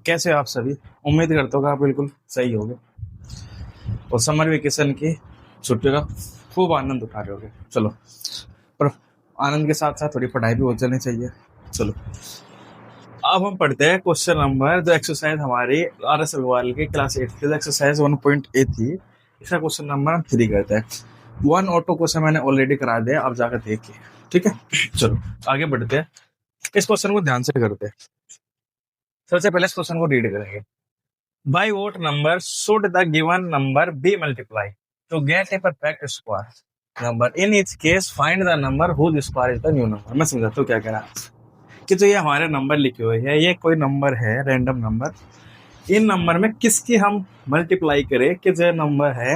कैसे हो आप सभी? उम्मीद करता हूँ कि आप बिल्कुल सही होगे और समर वेकेशन की छुट्टियों का खूब आनंद उठा रहे होगे। चलो, पर आनंद के साथ साथ थोड़ी पढ़ाई भी हो जानी चाहिए। चलो, अब हम पढ़ते हैं क्वेश्चन नंबर, जो एक्सरसाइज हमारी आर एस अग्रवाल की क्लास 8 की एक्सरसाइज 1.8 थी। इसका क्वेश्चन नंबर हम 3 करते हैं। वन ऑटो क्वेश्चन मैंने ऑलरेडी करा दिया, अब जाकर देखिए। ठीक है, चलो आगे बढ़ते हैं। इस क्वेश्चन को ध्यान से करते हैं। सबसे पहले इस क्वेश्चन को रीड करेंगे। By what number should the given number be multiplied to get a perfect square number? In each case, find the number whose square is the new number. मैं समझाता हूँ क्या कह रहा है कि जो ये हमारे नंबर लिखे हुए हैं, ये कोई नंबर है, रैंडम नंबर। इन नंबर में किसकी हम मल्टीप्लाई करें कि जो नंबर है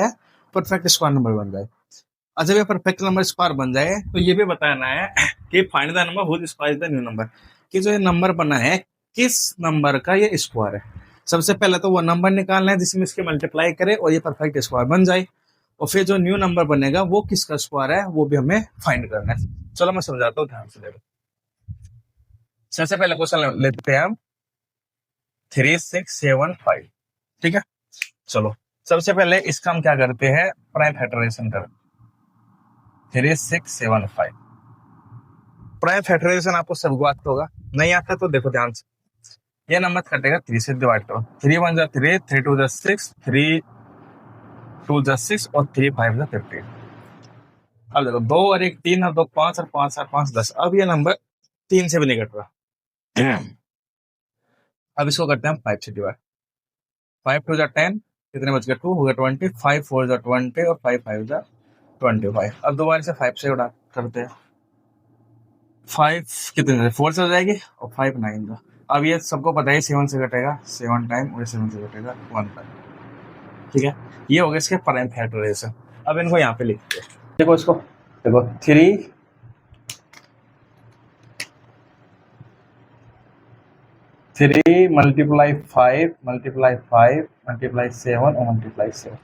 परफेक्ट स्क्वायर नंबर बन जाए। और जब ये परफेक्ट नंबर स्क्वायर बन जाए तो ये भी बताना है कि find the number whose square is the new number, कि जो ये नंबर बना है किस नंबर का ये स्क्वायर है। सबसे पहले तो वो नंबर निकालना है जिसमें इसके मल्टीप्लाई करे और ये परफेक्ट स्क्वायर बन जाए, और फिर जो न्यू नंबर बनेगा वो किसका स्क्वायर है वो भी हमें फाइंड करना है। चलो मैं समझाता हूँ, ध्यान से देखो। सबसे पहले क्वेश्चन लेते हैं हम 3675। ठीक है, चलो सबसे पहले इसका हम क्या करते हैं, प्राइम फैक्टराइजेशन करते हैं। 3675 प्राइम फैक्टराइजेशन आपको सबको आता होगा, नहीं आता तो देखो ध्यान से। ये नंबर कटेगा 3 से डिवाइड करो। 3 1 3, 3 2 6, 3 2 6 और 3 5 15। अब देखो 2 और 1 3 और 2 5 और 5 और 5 10। अब ये नंबर 3 से भी नहीं कट रहा। अब इसको करते हैं हम 5 से डिवाइड। 5 2 10, कितने बच गए 2 हो गया 20, 5 4 20 और 5 5 25। अब दोबारा से 5 से उड़ा करते हैं। 5 कितने 4 से हो जाएगी और 5 9 का। अब ये सबको पता है 7 से कटेगा 7 टाइम और 7 से कटेगा 1 टाइम। ठीक है, ये हो गया इसके प्राइम फैक्टराइजेशन। अब इनको यहाँ पे लिखते हैं। देखो इसको, देखो 3 मल्टीप्लाई 5 मल्टीप्लाई 5 मल्टीप्लाई 7 और मल्टीप्लाई 7।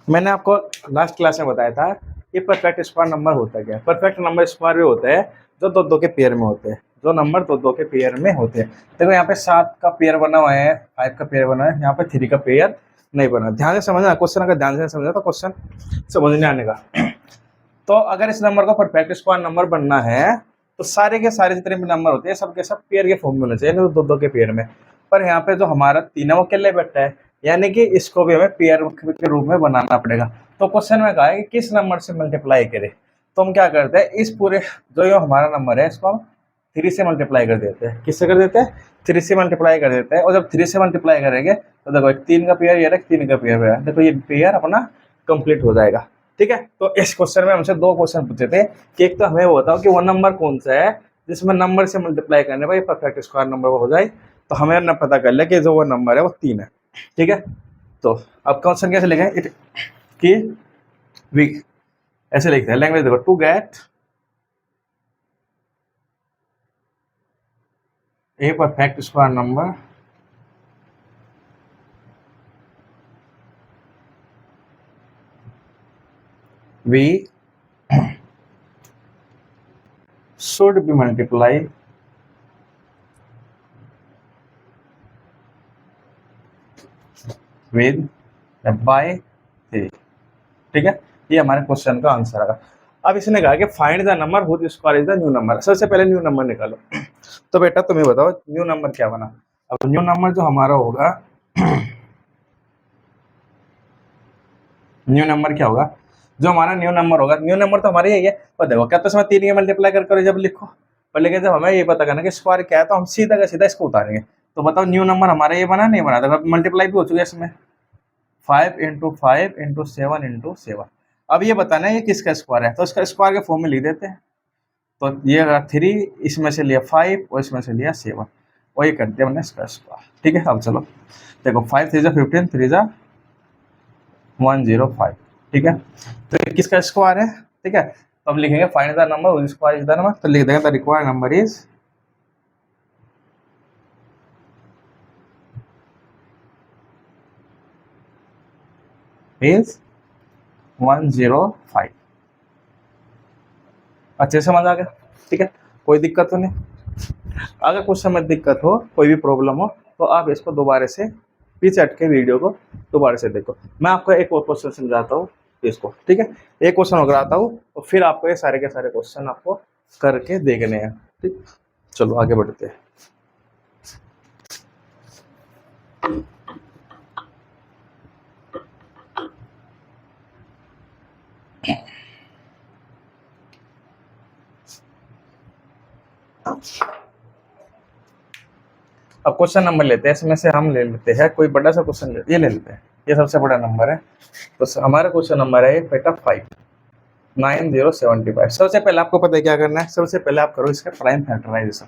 मैंने आपको लास्ट क्लास में बताया था कि परफेक्ट स्क्वायर नंबर होता क्या है। परफेक्ट नंबर स्क्वायर भी होते हैं जो दो दो के पेयर में होते हैं, जो नंबर दो दो के पेयर में होते हैं। देखो यहाँ पे 7 का पेयर बना हुआ है, 5 का पेयर बना है, यहाँ पे 3 का पेयर नहीं बना। ध्यान से समझना क्वेश्चन, अगर ध्यान से समझना तो क्वेश्चन समझने आने का। तो अगर इस नंबर का परफेक्ट स्क्वायर नंबर बनना है तो सारे के सारे जितने भी नंबर होते हैं सबके सब पेयर के फॉर्म में होने चाहिए, दो दो के पेयर में। पर यहाँ पे जो हमारा 3 है वो अकेले बैठा है, यानी कि इसको भी हमें पेयर के रूप में बनाना पड़ेगा। तो क्वेश्चन में कहा है कि किस नंबर से मल्टीप्लाई करें, तो हम क्या करते हैं, इस पूरे जो ये हमारा नंबर है इसको हम 3 से मल्टीप्लाई कर देते हैं। किससे कर देते हैं, 3 से मल्टीप्लाई कर देते हैं। और जब 3 से मल्टीप्लाई करेंगे तो देखो एक 3 का पेयर, ये 3 का पेयर है, देखो ये पेयर अपना कंप्लीट हो जाएगा। ठीक है, तो इस क्वेश्चन में हमसे 2 क्वेश्चन पूछे थे कि एक तो हमें वो बताओ कि वो नंबर कौन सा है जिसमें नंबर से मल्टीप्लाई करने पर परफेक्ट स्क्वायर नंबर हो जाए। तो हमें ना पता कर लिया कि जो वो नंबर है वो 3 है। ठीक है, तो अब क्वेश्चन कैसे लिखें, इट कि वी ऐसे लिखते हैं, लैंग्वेज देखो, to get a perfect square number we should be multiplied with by 3। ठीक है, ये हमारे क्वेश्चन का आंसर आएगा। अब इसने कहा कि find the number whose square is the new number. सबसे पहले न्यू नंबर निकालो। तो बेटा तुम्हें बताओ न्यू नंबर क्या बना। अब न्यू नंबर जो हमारा होगा, न्यू नंबर क्या होगा, जो हमारा न्यू नंबर होगा, न्यू नंबर तो हमारे यही है। पर देखो क्या तो इसमें 3 के मल्टीप्लाई कर जब लिखो, पर लेकिन जब हमें ये पता करना कि स्क्वायर क्या है तो हम सीधा का सीधा इसको उतारेंगे। तो बताओ न्यू नंबर हमारा ये बना नहीं बना, तो मल्टीप्लाई भी हो चुका है इसमें 5 × 5 × 7 × 7। अब ये बताना है ये किसका स्क्वायर है, तो इसका स्क्वायर के फॉर्म में लिख देते हैं। तो ये 3, इसमें से लिया 5 और इसमें से लिया 7, और ये करते हैं हमने इसका स्क्वायर। ठीक है, अब चलो देखो 5 3 15 3 105। ठीक है, तो ये किसका स्क्वायर है। ठीक है, तो अब लिखेंगे find the number which square is the number. तो लिख देंगे the required number is is 105। अच्छे से समझ आ गया। ठीक है, कोई दिक्कत तो नहीं। अगर कुछ समय दिक्कत हो, कोई भी प्रॉब्लम हो तो आप इसको दोबारा से पीछे हट के वीडियो को दोबारा से देखो। मैं आपको एक और क्वेश्चन समझाता हूँ इसको, ठीक है। एक क्वेश्चन और कराता हूँ और फिर आपको ये सारे के सारे क्वेश्चन आपको करके देखने हैं, ठीक। चलो आगे बढ़ते हैं। अब क्वेश्चन नंबर लेते हैं, इसमें से हम ले लेते हैं कोई बड़ा सा क्वेश्चन, ये ले लेते हैं, ये सबसे बड़ा नंबर है। तो हमारा क्वेश्चन नंबर है बेटा 59075। सबसे पहले आपको पता है क्या करना है, सबसे पहले आप करो इसका प्राइम फैक्टराइजेशन।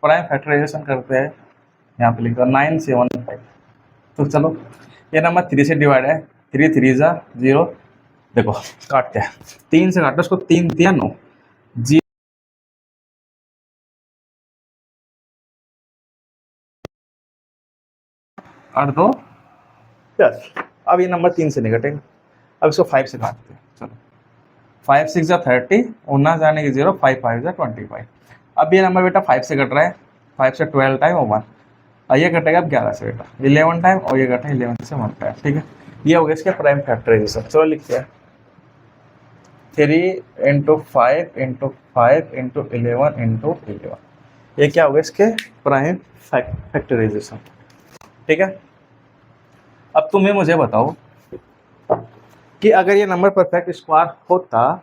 प्राइम फैक्टराइजेशन करते हैं, यहाँ पे लिखो 975। तो चलो ये नंबर 3 से डिवाइड है, 3 3 जा 0, देखो काटते हैं, 3 से काटो उसको, 3 3 9 जी 8 2 10। अब ये नंबर 3 से नहीं कटेगा, अब इसको 5 से काटते हैं। चलो 5 6 जा 30, 19 जाने की 0, 5 5 जा 25। अब ये नंबर बेटा 5 से कट रहा है, 5 से 12 टाइम और 1, और ये कटेगा अब 11 से बेटा 11 टाइम, और ये कटा 11 से 1 टाइम, ठीक है। ये हो गया इसके प्राइम फैक्टराइजेशन। चलो लिखते हैं 3 × 5 × 5 × 11 × 11। ये क्या हो गया इसके प्राइम फैक्टराइजेशन, ठीक है। अब तुम्हें मुझे बताओ कि अगर ये नंबर परफेक्ट स्क्वायर होता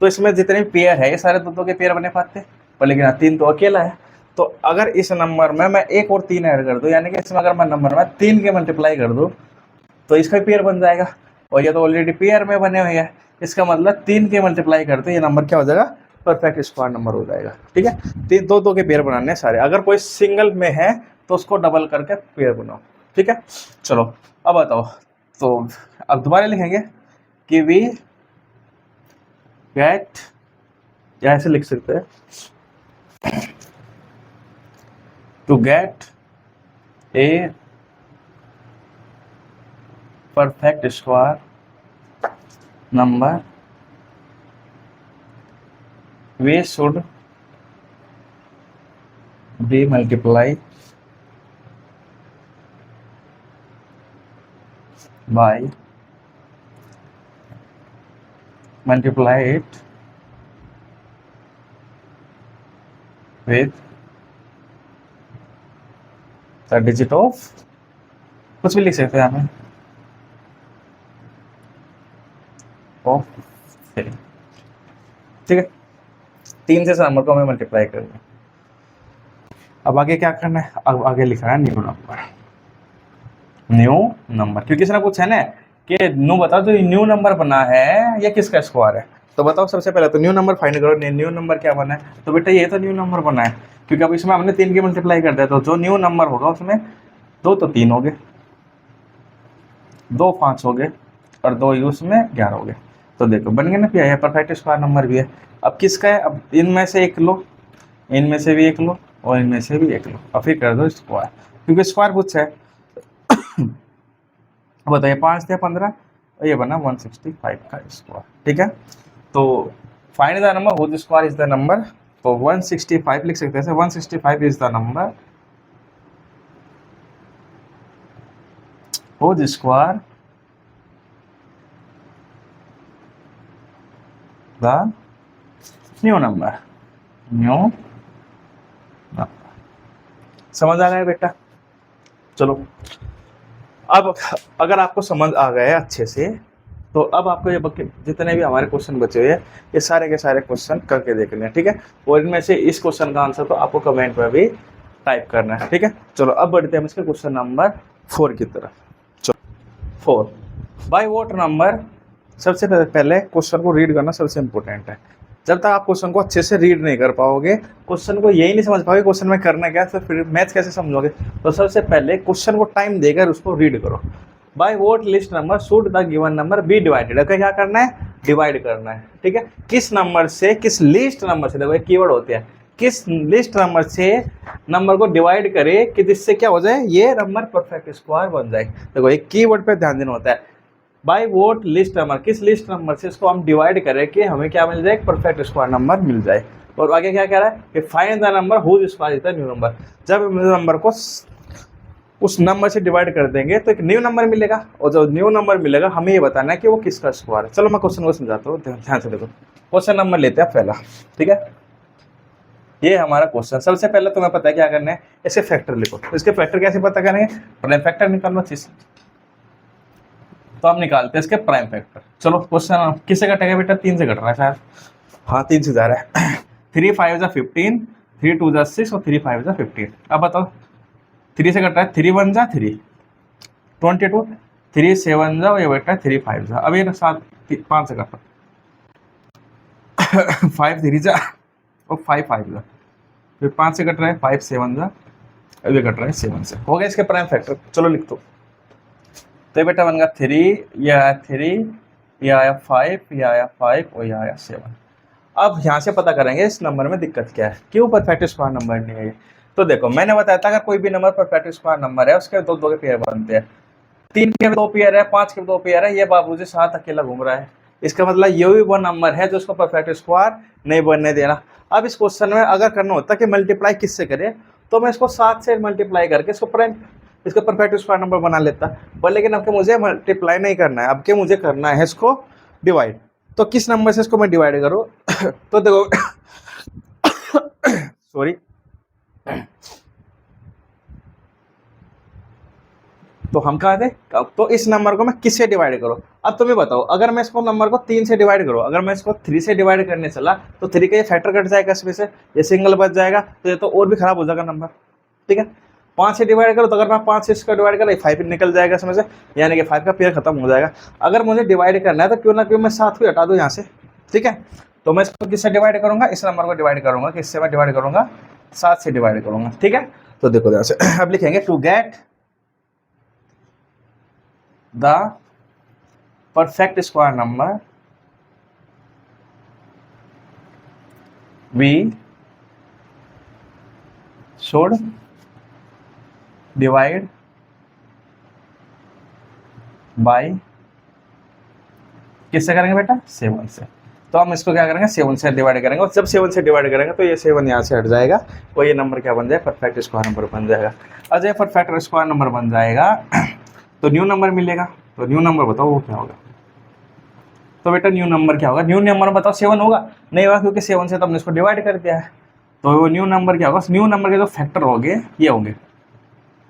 तो इसमें जितने पेयर है ये सारे दो के पेयर बने पाते, पर लेकिन 3 तो अकेला है। तो अगर इस नंबर में मैं 1 और 3 ऐड कर दूं, यानी कि इसमें अगर मैं नंबर में 3 के मल्टीप्लाई कर दूं तो इसका पेयर बन जाएगा, और ये तो ऑलरेडी पेयर में बने हुए हैं। इसका मतलब 3 के मल्टीप्लाई करते ये नंबर क्या हो जाएगा, परफेक्ट स्क्वायर नंबर हो जाएगा, ठीक है। 3 दो के पेयर बनाने सारे, अगर कोई सिंगल में है तो उसको डबल करके पेयर बनाओ, ठीक है। चलो अब बताओ, तो अब दोबारा लिखेंगे कि वी गेट, या ऐसे लिख सकते हैं, to get a perfect square number we should be multiply by multiply it with the digit of, कुछ भी लिख सकते हैं हमें, ऑफ 3, ठीक है। 3 से नंबर को हमें मल्टीप्लाई करना है। अब आगे क्या करना है, अब आगे लिखना है न्यू नंबर, न्यू नंबर, क्योंकि इसने पूछा है ना कि न्यू बताओ जो न्यू नंबर बना है ये किसका स्क्वायर है। तो बताओ सबसे पहले तो न्यू नंबर फाइंड करो, न्यू नंबर क्या बना है, तो बेटा ये तो न्यू नंबर बना है, क्योंकि अब इसमें हमने 3 की मल्टीप्लाई कर दिया, तो जो न्यू नंबर होगा उसमें 2 तो 3 हो गए, 2 5 हो गए, और 2 यूज में 11 हो गए। तो देखो बन गया ना, पिया है परफेक्ट स्क्वायर नंबर भी है। अब किसका है, अब इनमें से एक लो, इनमें से भी एक लो, और इनमें से भी एक लो, और फिर कर दो स्क्वायर, क्योंकि स्क्वायर पूछा है। बताइए 5 थे 15, और ये बना 165 का स्क्वायर, ठीक है। तो find the number whose square is the number, तो 165 लिख सकते हैं, 165 is the number whose square the new number, new number. समझ आ गया बेटा। चलो अब अगर आपको समझ आ गया अच्छे से, तो अब आपको ये जितने भी हमारे क्वेश्चन बचे हुए हैं ये सारे के सारे क्वेश्चन करके देखने हैं, ठीक है। और इनमें से इस क्वेश्चन का आंसर तो आपको कमेंट में भी टाइप करना है, ठीक है। चलो अब बढ़ते हैं इसके क्वेश्चन नंबर 4 की तरफ। चलो 4, बाय व्हाट नंबर, सबसे पहले क्वेश्चन को रीड करना सबसे इंपॉर्टेंट है। जब तक आप क्वेश्चन को अच्छे से रीड नहीं कर पाओगे, क्वेश्चन को यही नहीं समझ पाओगे क्वेश्चन में करना क्या, तो फिर मैथ्स कैसे समझोगे। तो सबसे पहले क्वेश्चन को टाइम देकर उसको रीड करो। By what list number should the given number be divided, okay क्या करना है, डिवाइड करना है, ठीक है। किस नंबर से, किस लिस्ट नंबर से, देखो एक कीवर्ड होते हैं, किस लिस्ट नंबर से नंबर को डिवाइड करे कि जिससे क्या हो जाए, ये नंबर परफेक्ट स्क्वायर बन जाए। देखो एक कीवर्ड पे ध्यान देना होता है। बाय वोट लिस्ट नंबर, किस लिस्ट नंबर से इसको हम डिवाइड करें कि हमें क्या मिल जाए, परफेक्ट स्क्वायर नंबर मिल जाए। और आगे क्या कह रहा है कि find the number whose square is the new number, जब नंबर को उस नंबर से डिवाइड कर देंगे तो एक न्यू नंबर मिलेगा, और जो न्यू नंबर मिलेगा हमें ये बताना है कि वो किसका स्क्वायर है। चलो मैं क्वेश्चन को समझाता हूँ, ध्यान से देखो। क्वेश्चन नंबर लेते हैं पहला, ठीक है। ये हमारा क्वेश्चन, सबसे पहले तुम्हें पता है क्या करना है, इसके फैक्टर लिखो। इसके फैक्टर कैसे पता करेंगे, प्राइम फैक्टर निकालना चीज, तो हम निकालते हैं इसके प्राइम फैक्टर। चलो क्वेश्चन किससे कटेगा बेटा, 3 से कट रहा है शायद, हाँ 3 से जा रहा है। 3 5 जा 15, 3 2 जा 6 और 3 5 जा 15। अब बताओ 3 से कट रहा है, 3 1 जा 3 22, 3 7 जा, ये बेटा 3 5 जा, अब ये 7 5 से कट रहा है। 5 3 जा और 5 5 जा, फिर 5 से कट रहा है, 5 7 जा, अब ये कट रहा है 7 से। हो गया इसके प्राइम फैक्टर। चलो लिख दो, तो ये बेटा बन गया 3, ये आया 3, ये आया 5, ये आया 5 और ये आया 7। अब यहाँ से पता करेंगे इस नंबर में दिक्कत क्या है, क्यों परफेक्ट स्क्वायर नंबर नहीं है। तो देखो मैंने बताया था अगर कोई भी नंबर परफेक्ट स्क्वायर नंबर है उसके दो के पेयर बनते हैं, 3 के 2 पेयर है, 5 के 2 पेयर है, ये बाबूजी 7 अकेला घूम रहा है, इसका मतलब ये भी वो नंबर है जो उसको परफेक्ट स्क्वायर नहीं बनने देना। अब इस क्वेश्चन में अगर करना होता कि मल्टीप्लाई किससे करे, तो मैं इसको 7 से मल्टीप्लाई करके इसको परफेक्ट स्क्वायर नंबर बना लेता, पर लेकिन अब के मुझे मल्टीप्लाई नहीं करना है, अब के मुझे करना है इसको डिवाइड। तो किस नंबर से इसको मैं डिवाइड करूँ, तो देखो सॉरी, तो हम कहा थे तो इस नंबर को मैं किससे डिवाइड करूँ। अब तुम्हें बताओ अगर मैं इसको नंबर को 3 से डिवाइड करूँ, अगर मैं इसको 3 से डिवाइड करने चला तो 3 का ये फैक्टर कट जाएगा, इसमें से ये सिंगल बच जाएगा, तो ये तो और भी खराब हो जाएगा नंबर, ठीक है। 5 से डिवाइड करो तो अगर मैं 5 से इसका डिवाइड करा 5 निकल जाएगा इसमें से, यानी कि 5 का पेयर खत्म हो जाएगा। अगर मुझे डिवाइड करना है तो क्यों ना क्यों मैं 7 को हटा दूँ यहाँ से, ठीक है। तो मैं इसको किससे डिवाइड करूंगा, इस नंबर को डिवाइड करूंगा, किससे मैं डिवाइड करूंगा, 7 से डिवाइड करूंगा, ठीक है। तो देखो ध्यान से, अब लिखेंगे to get the perfect square number we should divide by, किससे करेंगे बेटा, 7 से। तो हम इसको क्या करेंगे, 7 से डिवाइड करेंगे, और जब 7 से डिवाइड करेंगे तो ये 7 यहाँ से हट जाएगा, तो ये नंबर क्या बन जाएगा, परफेक्ट स्क्वायर नंबर बन जाएगा। अब ये परफेक्ट स्क्वायर नंबर बन जाएगा तो न्यू नंबर मिलेगा। तो न्यू नंबर बताओ वो क्या होगा, तो बेटा न्यू नंबर क्या होगा, न्यू नंबर बताओ 7 होगा, नहीं होगा क्योंकि 7 से तो हमने इसको डिवाइड कर दिया है। तो वो न्यू नंबर क्या होगा, न्यू नंबर के जो फैक्टर होंगे ये होंगे,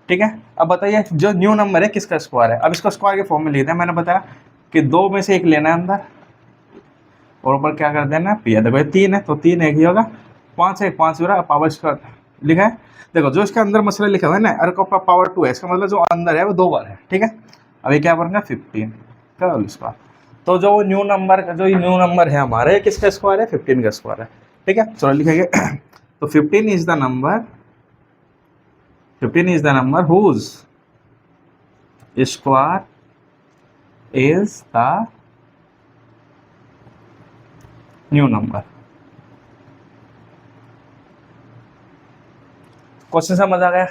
ठीक है। अब बताइए जो न्यू नंबर है किसका स्क्वायर है, अब इसको स्क्वायर के फॉर्म में लिखते हैं। मैंने बताया कि 2 में से 1 लेना है अंदर और ऊपर क्या कर देना है, पी है। देखो ये 3 है तो 3 1 ही होगा, 5 है 5 पूरा पावर स्क्वायर लिखा है। देखो जो इसके अंदर मसला लिखा हुआ है ना, अरे का पावर 2 है, इसका मतलब जो अंदर है वो 2 बार है, ठीक है। अब ये क्या बनेगा 15 का होल स्क्वायर। तो जो न्यू नंबर है हमारे किसका स्क्वायर है, 15 का स्क्वायर है, ठीक है। चलो लिखेंगे तो 15 is the number whose square is the new number. Question समझ आ गया।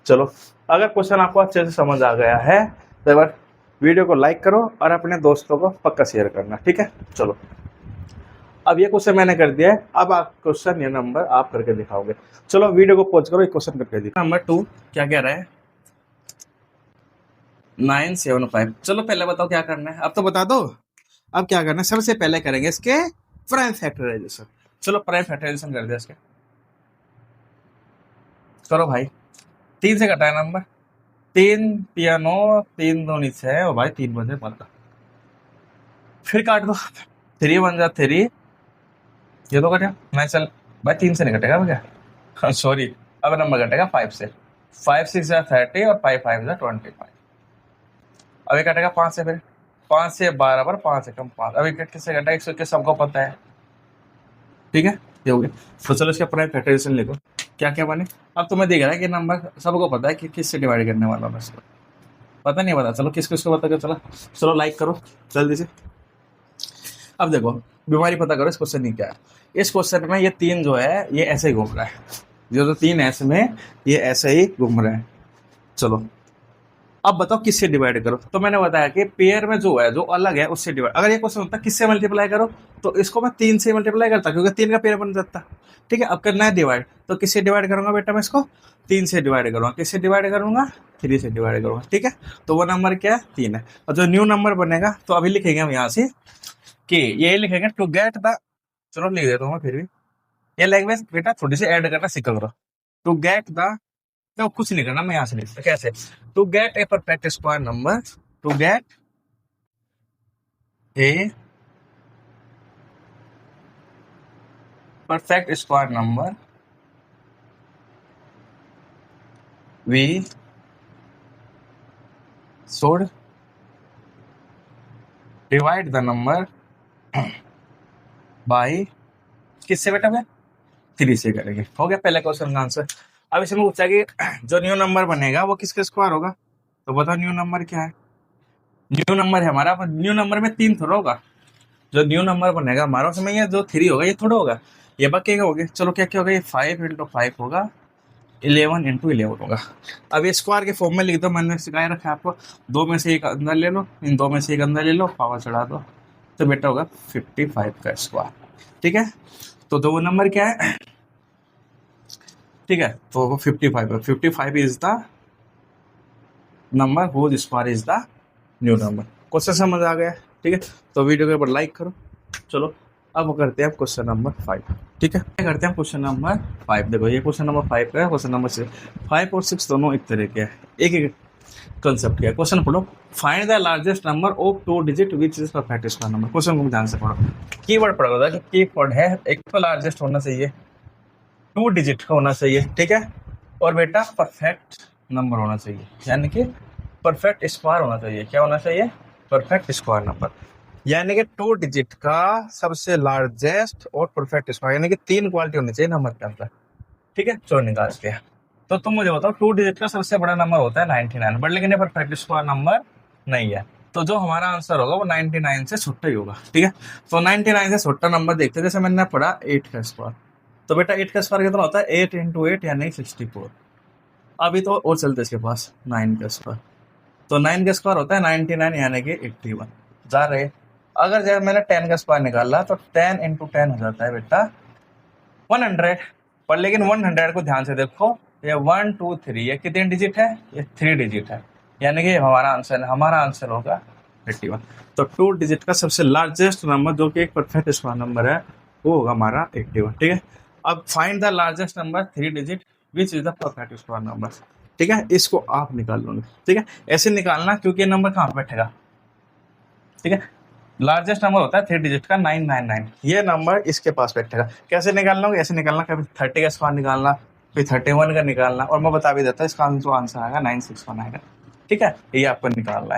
चलो अगर क्वेश्चन आपको अच्छे से समझ आ गया है तो एक बार वीडियो को लाइक करो और अपने दोस्तों को पक्का शेयर करना, ठीक है। चलो अब ये क्वेश्चन मैंने कर दिया है, अब आप क्वेश्चन ये नंबर आप करके दिखाओगे। चलो वीडियो को पॉज करो, एक क्वेश्चन करके दिखाओ। नंबर 2 क्या कह रहा है, 975। चलो पहले बताओ क्या करना है, अब तो बता दो। अब क्या करना है, सबसे पहले करेंगे इसके प्राइम फैक्टराइजेशन। चलो प्राइम फैक्टराइजेशन कर दिया इसके, करो भाई। 3 से कटा है नंबर, 3 3 9, 3 2 नीचे है और भाई 3 बजे पड़ता, फिर काट दो, 3 1 जा 3, ये तो कटा मैं, चल भाई 3 से नहीं कटेगा भैया, सॉरी अब नंबर कटेगा 5 से, 5 6 जा 30 और 5 5 जा 25। अब ये कटेगा 5 से, फिर 5 से 12 पर 5 से कम 5, अभी किससे कटा 121, सबको पता है, ठीक है। ये हो गया। तो चलो इसका प्राइम फैक्टराइजेशन लिखो, क्या क्या बने। अब तुम्हें देख रहा है कि नंबर सबको पता है कि किससे डिवाइड करने वाला है, बस पता नहीं पता, चलो किसको इसको पता चला। चलो लाइक करो जल्दी से। अब देखो बीमारी पता करो इस क्वेश्चन की क्या है। इस क्वेश्चन में ये 3 जो है ये ऐसे ही घूम रहा है, जो 3 ऐसे में ये ऐसे ही घूम रहे हैं। चलो अब बताओ किससे डिवाइड करो, तो मैंने बताया कि पेयर में जो है, जो अलग है उससे डिवाइड। अगर ये क्वेश्चन होता किससे मल्टीप्लाई करो, तो इसको मैं 3 से मल्टीप्लाई करता, क्योंकि 3 का पेयर बन जाता। ठीक है, अब करना है डिवाइड, तो किससे डिवाइड करूंगा बेटा, मैं इसको 3 से डिवाइड करूंगा। किससे डिवाइड करूंगा, 3 से डिवाइड करूंगा। ठीक है, तो वो नंबर क्या है, 3 है। और जो न्यू नंबर बनेगा, तो अभी लिखेंगे हम यहाँ से कि ये लिखेंगे टू गेट द, चलो लिख देता हूँ मैं फिर भी। ये लैंग्वेज बेटा थोड़ी सी ऐड करना सीखा करो। टू गेट द, तो कुछ नहीं करना, मैं यहाँ से लिखता कैसे, to get a perfect square number, to get a perfect square number, we should divide the number by, किससे बेटा मैं 3 से करेंगे। हो गया पहले क्वेश्चन का आंसर। अब इसमें पूछा कि जो न्यू नंबर बनेगा वो किसके स्क्वायर होगा, तो बताओ न्यू नंबर क्या है। न्यू नंबर है हमारा, न्यू नंबर में 3 थोड़ा होगा। जो न्यू नंबर बनेगा हमारा, उसमें ये जो 3 होगा ये थोड़ा होगा, ये बकेगा हो गया। चलो क्या क्या होगा, ये 5 इंटू 5 होगा, 11 इंटू 11 होगा। अब ये स्क्वायर के फॉर्म में लिख दो, मैंने सिखाया रखा है आपको। 2 में से एक अंदर ले लो, इन 2 में से एक अंदर ले लो, पावर चढ़ा दो, तो बेटा होगा 55 का स्क्वायर। ठीक है, तो दो नंबर क्या है, ठीक है, तो वो 55 है। 55 is the number whose square is the new number. Question समझ आ गया। ठीक है, तो वीडियो के ऊपर लाइक करो। चलो अब करते हैं क्वेश्चन नंबर 5। ठीक है, क्या करते हैं क्वेश्चन नंबर 5। देखो ये क्वेश्चन नंबर 5 का है, क्वेश्चन नंबर 6, 5 और 6 दोनों एक तरह के हैं, एक एक कंसेप्ट है। क्वेश्चन पढ़ो, find the largest number of 2 digit which is perfect square number. Question को ध्यान से पढ़ो, कीवर्ड पढ़ो होगा कि कीवर्ड है, एक तो लार्जेस्ट होना चाहिए, 2 डिजिट का होना चाहिए। ठीक है, और बेटा परफेक्ट नंबर होना चाहिए, यानी कि परफेक्ट स्क्वायर होना चाहिए। क्या होना चाहिए, परफेक्ट स्क्वायर नंबर, यानी कि 2 डिजिट का सबसे लार्जेस्ट और परफेक्ट स्क्वायर, यानी कि 3 क्वालिटी होनी चाहिए नंबर के अंदर। ठीक है, चलो निकाल के, तो तुम मुझे बताओ 2 डिजिट का सबसे बड़ा नंबर होता है 99, बट लेकिन ये परफेक्ट स्क्वायर नंबर नहीं है, तो जो हमारा आंसर होगा वो 99 से छोटा ही होगा। ठीक है, तो 99 से छोटा नंबर देखते हैं। जैसे मैंने पढ़ा 8 का स्क्वायर, तो बेटा 8 का स्क्वायर कितना होता है, 8 इंटू 8 यानी 64। अभी तो और चलते इसके पास 9 का स्क्वायर, तो 9 का स्क्वायर होता है 99 यानी कि 81 जा रहे। अगर जब मैंने 10 का स्क्वायर निकाला, तो 10 इंटू 10 हो जाता है बेटा 100। पर लेकिन 100 को ध्यान से देखो, ये 1 2 3 ये कितने डिजिट है, ये 3 डिजिट है, यानी कि हमारा आंसर होगा 81। तो 2 डिजिट का सबसे लार्जेस्ट नंबर जो कि एक परफेक्ट स्क्वायर नंबर है, वो होगा हमारा 81। ठीक है, अब find the largest number 3 digit which is the perfect square number. ठीक है, इसको आप निकाल लोगे। ठीक है, ऐसे निकालना, क्योंकि ये नंबर कहाँ बैठेगा। ठीक है, लार्जेस्ट नंबर होता है 3 डिजिट का 999, ये नंबर इसके पास बैठेगा। कैसे निकालना होगा, ऐसे निकालना, कभी 30 का स्क्वायर निकालना, फिर 31 का निकालना, और मैं बता भी देता इसका जो आंसर आएगा 961 आएगा। ठीक है, ये आपको निकालना है।